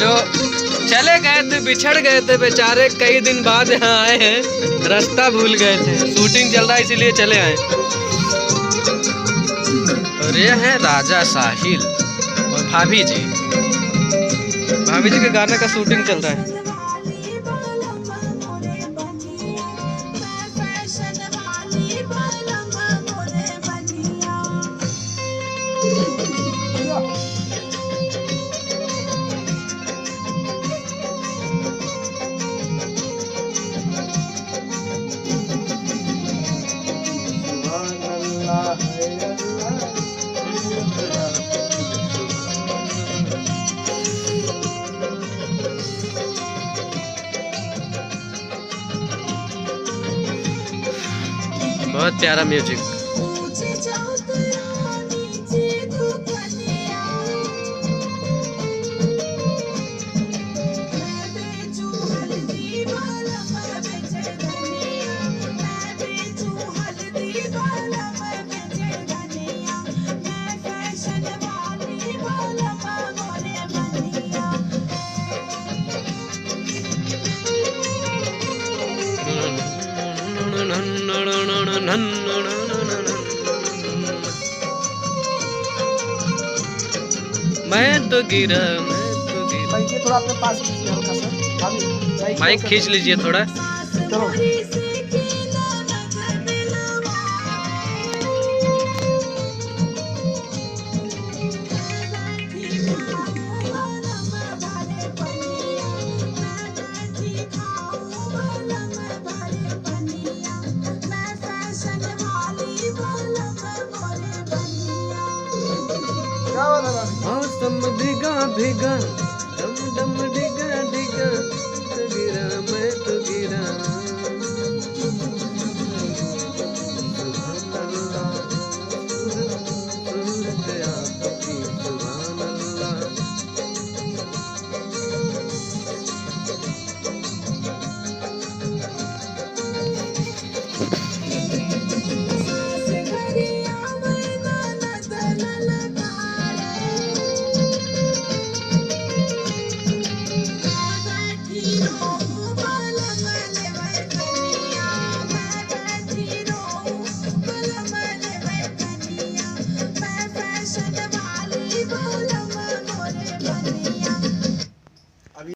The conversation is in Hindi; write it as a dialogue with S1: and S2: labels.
S1: जो चले गए थे, बिछड़ गए थे बेचारे, कई दिन बाद यहाँ आए हैं, रास्ता भूल गए थे। शूटिंग चल रहा है इसीलिए चले आए। और ये है राजा साहिल और भाभी जी। भाभी जी के गाने का शूटिंग चल रहा है। बहुत प्यारा म्यूजिक। मैं तो गिरा,
S2: भाई ये थोड़ा अपने पास खींचिए हल्का सा। भाभी
S1: माइक खींच लीजिए थोड़ा।
S2: चलो
S1: मौसम भीगा भीगा, डम डम